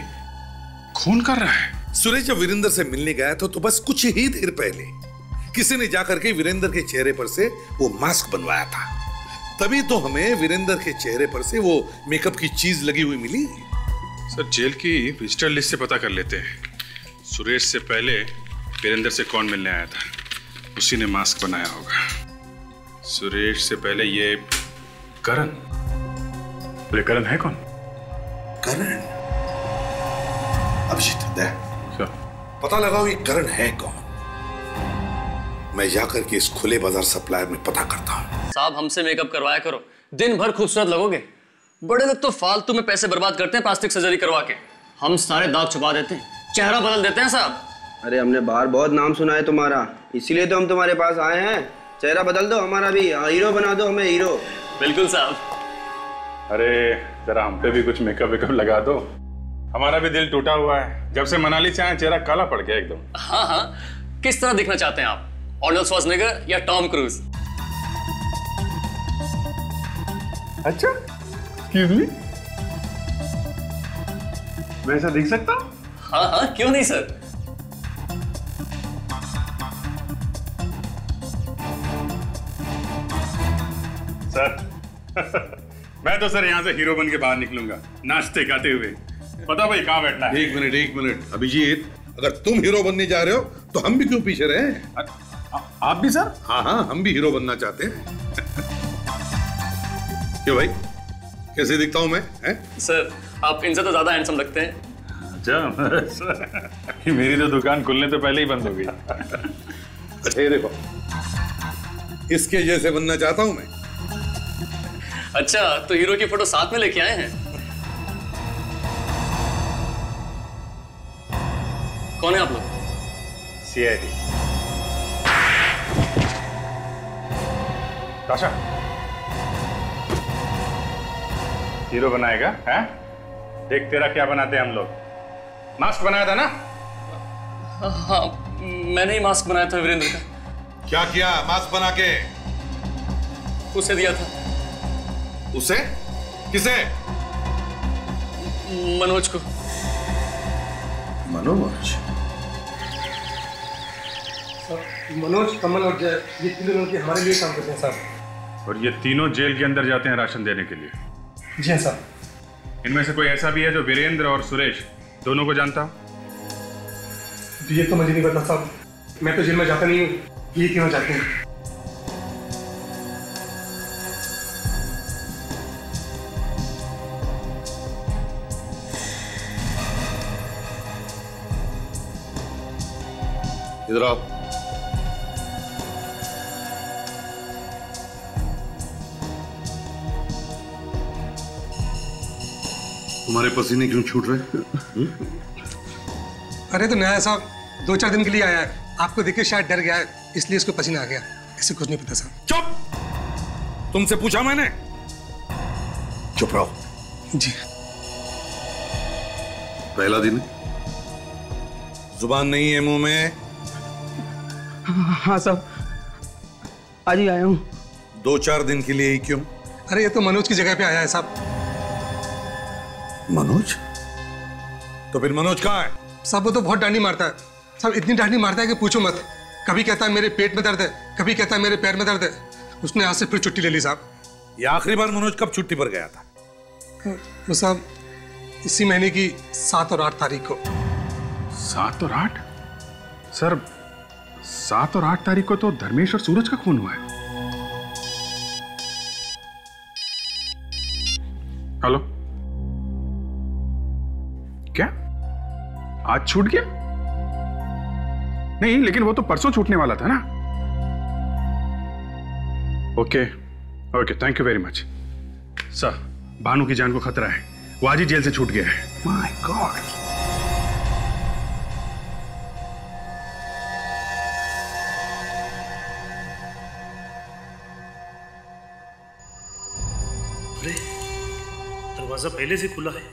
खून कर रहा है। सुरेश जब वीरेंद्र से मिलने गया था तो बस कुछ ही देर पहले किसी ने जाकर के वीरेंद्र के चेहरे पर से वो मास्क बनवाया था, तभी तो हमें वीरेंद्र के चेहरे पर से वो मेकअप की चीज लगी हुई मिली। सर, जेल की विजिटर लिस्ट से पता कर लेते हैं, सुरेश से पहले वीरेंद्र से कौन मिलने आया था, उसी ने मास्क बनाया होगा। सुरेश से पहले ये करण। अरे करण है कौन? करण? अभिजीत, देख पता लगाओ ये करण है कौन। मैं जाकर के इस खुले बाजार सप्लायर में पता करता हूँ। साहब, हमसे मेकअप करवाया करो, दिन भर खूबसूरत लगोगे। बड़े लोग तो फालतू में पैसे बर्बाद करते हैं प्लास्टिक सर्जरी करवा के, हम सारे दाग छुपा देते हैं, चेहरा बदल देते हैं साहब। अरे हमने बाहर बहुत नाम सुना है तुम्हारा, इसीलिए तो हम तुम्हारे पास आए हैं। चेहरा बदल दो हमारा भी, हीरो बना दो हमें, हीरो। बिल्कुल साहब। अरे जरा हम पे भी कुछ मेकअप वेकअप लगा दो, हमारा भी दिल टूटा हुआ है। जब से मनाली से आए चेहरा काला पड़ गया एकदम। हाँ हाँ, किस तरह दिखना चाहते हैं आप, आर्नल्ड श्वार्ज़नेगर या टॉम क्रूज? अच्छा, एक्सक्यूज मी, मैं ऐसा दिख सकता हूँ? हाँ हाँ, क्यों नहीं सर। सर मैं तो सर यहाँ से हीरो बन के बाहर निकलूंगा, नाचते गाते हुए। पता भाई कहाँ बैठना है? एक मिनट अभिजीत, अगर तुम हीरो बनने जा रहे हो तो हम भी क्यों पीछे रहे? आप भी सर? हाँ हाँ, हम भी हीरो बनना चाहते हैं। क्यों भाई, कैसे दिखता हूं मैं? सर आप इनसे तो ज्यादा हैंडसम लगते हैं। अच्छा, मेरी तो दुकान खुलने तो पहले ही बंद हो गई। अच्छा ये देखो, इसके जैसे बनना चाहता हूं मैं। अच्छा, तो हीरो की फोटो साथ में लेके आए हैं? कौन है आप लोग? CID। ताशा, हीरो बनाएगा? हैं? देख तेरा क्या बनाते हैं हम लोग। मास्क बनाया था ना? हाँ, मैंने ही मास्क बनाया था वीरेंद्र का। क्या किया मास्क बना के? उसे दिया था। उसे? किसे? मनोज को। मनोज? मनोज, कमल और जय, ये तीनों लड़के हमारे लिए काम करते हैं साहब। और ये तीनों जेल के अंदर जाते हैं राशन देने के लिए? जी हाँ साहब। इनमें से कोई ऐसा भी है जो वीरेंद्र और सुरेश दोनों को जानता? ये तो मुझे नहीं पता साहब, मैं तो जेल में जाता नहीं हूँ, ये क्यों जाते हैं? इधर आओ। तुम्हारे पसीने क्यों छूट रहे? अरे तो नया साहब 2-4 दिन के लिए आया है, आपको देख के शायद डर गया है, इसलिए इसको पसीना आ गया। ऐसे कुछ नहीं पता साहब। चुप! तुमसे पूछा मैंने। चुप रहो। जी। पहला दिन, जुबान नहीं है मुंह में? हाँ साहब, आज ही आया हूँ। 2-4 दिन के लिए ही क्यों? अरे ये तो मनोज की जगह पे आया है साहब। मनोज? तो फिर मनोज कहाँ है? साहब वो तो बहुत डांडी मारता है साहब, इतनी डांडी मारता है कि पूछो मत। कभी कहता है मेरे पेट में दर्द है, कभी कहता है मेरे पैर में दर्द है। उसने आज से फिर छुट्टी ले ली साहब। ये आखिरी बार मनोज कब छुट्टी पर गया था? वो साहब इसी महीने की 7 और 8 तारीख को। 7 और 8? सर 7 और 8 तारीख को तो धर्मेश और सूरज का खून हुआ है। हेलो, क्या आज छूट गया? नहीं, लेकिन वो तो परसों छूटने वाला था ना। Okay okay, thank you very much sir. Bhanu की जान को खतरा है, वो आज ही जेल से छूट गया है। My God. अरे दरवाजा पहले से खुला है।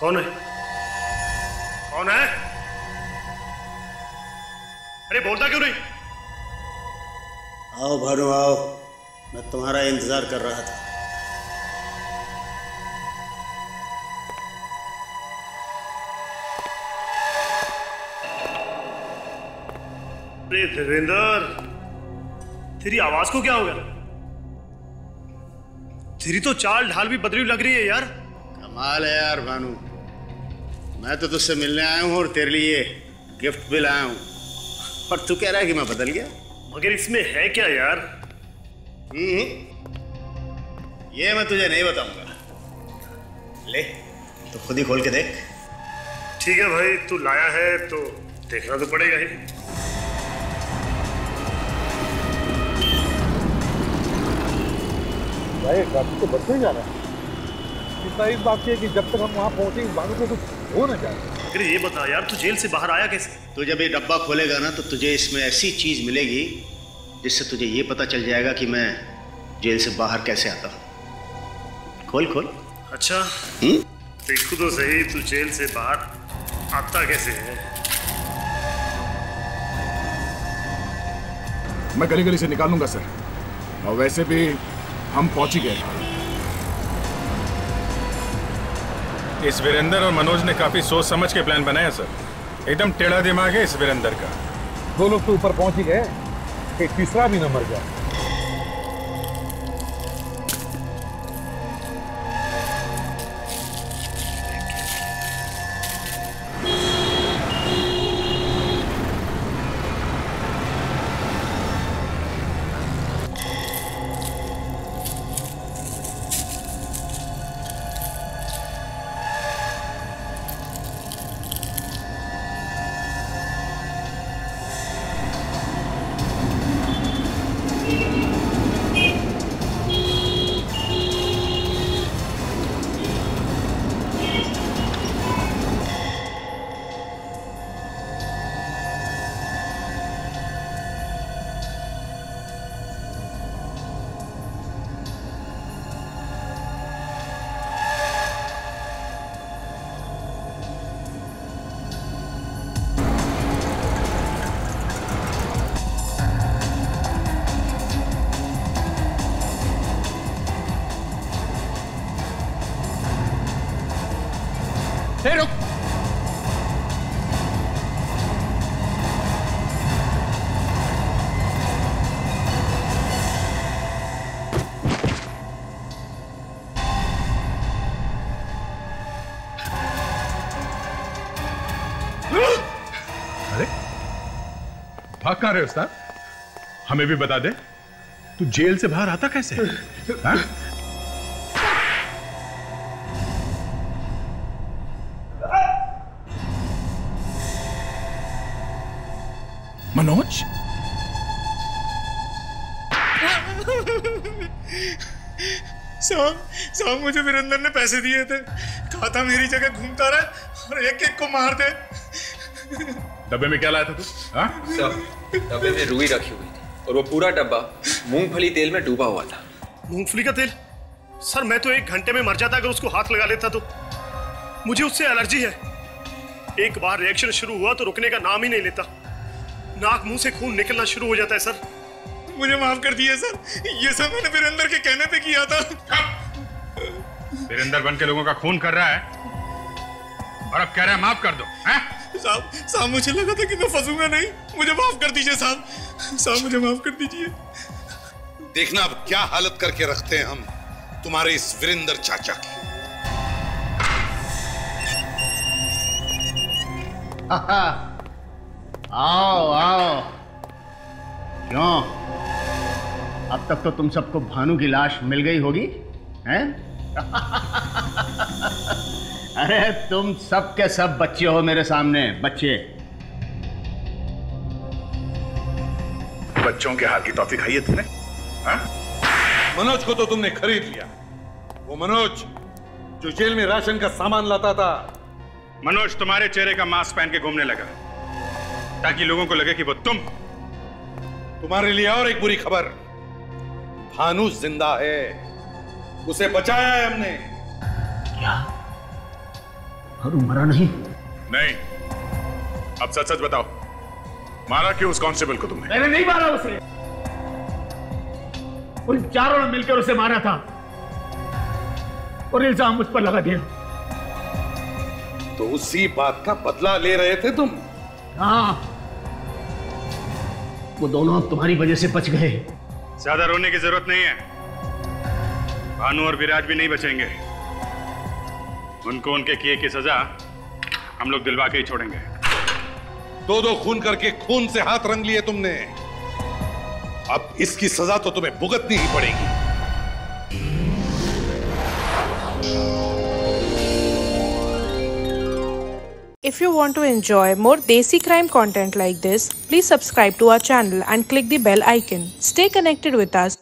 कौन है? कौन है? अरे बोलता क्यों नहीं? आओ भानु आओ, मैं तुम्हारा इंतजार कर रहा था। अरे देवेंद्र, तेरी आवाज को क्या हो गया? तेरी तो चाल ढाल भी बदली लग रही है यार। कमाल है यार भानु, मैं तो तुझसे मिलने आया हूँ और तेरे लिए गिफ्ट भी लाया हूँ, पर तू कह रहा है कि मैं बदल गया। मगर इसमें है क्या यार? ये मैं तुझे नहीं बताऊंगा। ले तो खुद ही खोल के देख। ठीक है भाई, तू लाया है तो देखना तो पड़ेगा ही। भाई ट्रैफिक तो बस में जा रहा है। चिंता इस बात की है कि जब तक हम वहाँ पहुंचे इस बात को कुछ हो ना जाए। अगर ये बता यार, तू जेल से बाहर आया कैसे? तू जब ये डब्बा खोलेगा ना तो तुझे इसमें ऐसी चीज मिलेगी जिससे तुझे ये पता चल जाएगा कि मैं जेल से बाहर कैसे आता हूँ। खोल खोल। अच्छा देखो तो सही, तू जेल से बाहर आता कैसे है? मैं गली गली से निकालूंगा सर, और वैसे भी हम पहुंच ही गए। इस वीरेंद्र और मनोज ने काफी सोच समझ के प्लान बनाया सर। एकदम टेढ़ा दिमाग है इस वीरेंद्र का। 2 लोग तो ऊपर पहुंच ही गए, एक तीसरा भी न मर जाए। रुक। अरे भाग कहाँ रहे उस्ताद? हमें भी बता दे, तू जेल से बाहर आता कैसे? हाँ? मनोज, साहब मुझे वीरेंद्र ने पैसे दिए थे, कहा था मेरी जगह घूमता रहे और एक एक को मार दे। डब्बे में क्या लाया था तू? हाँ? डब्बे में रुई रखी हुई थी और वो पूरा डब्बा मूंगफली तेल में डूबा हुआ था। मूंगफली का तेल? सर मैं तो 1 घंटे में मर जाता अगर उसको हाथ लगा लेता तो। मुझे उससे एलर्जी है, एक बार रिएक्शन शुरू हुआ तो रुकने का नाम ही नहीं लेता। नाक मुंह से खून निकलना शुरू हो जाता है सर। मुझे माफ कर दिए सर, ये सब मैंने वीरेंद्र के कहने पे किया था। वीरेंद्र बन के लोगों का खून कर रहा है और अब कह रहा है माफ कर दो। साहब मुझे लगा था कि मैं फंसूंगा नहीं, मुझे माफ कर दीजिए साहब। साहब मुझे माफ कर दीजिए। देखना अब क्या हालत करके रखते हैं हम तुम्हारे इस वीरेंद्र चाचा की। आओ आओ। क्यों, अब तक तो तुम सबको भानु की लाश मिल गई होगी, हैं? अरे तुम सब के सब बच्चे हो मेरे सामने, बच्चे। बच्चों के हाथ की टॉफी खाई है तुमने? हाँ? मनोज को तो तुमने खरीद लिया, वो मनोज जो जेल में राशन का सामान लाता था। मनोज तुम्हारे चेहरे का मास्क पहन के घूमने लगा ताकि लोगों को लगे कि वो तुम्हारे लिए और एक बुरी खबर, भानु जिंदा है, उसे बचाया है हमने। क्या भानु मरा नहीं? नहीं, अब सच सच बताओ, मारा क्यों उस कांस्टेबल को तुमने? मैंने नहीं मारा उसे, उन चारों ने मिलकर उसे मारा था और इल्जाम मुझ पर लगा दिया। तो उसी बात का बदला ले रहे थे तुम? हाँ, वो दोनों अब तुम्हारी वजह से बच गए। ज्यादा रोने की जरूरत नहीं है, भानु और विराज भी नहीं बचेंगे। उनको उनके किए की सजा हम लोग दिलवा के ही छोड़ेंगे। 2-2 खून करके खून से हाथ रंग लिए तुमने, अब इसकी सजा तो तुम्हें भुगतनी ही पड़ेगी। If you want to enjoy more Desi crime content like this, please subscribe to our channel and click the bell icon. Stay connected with us.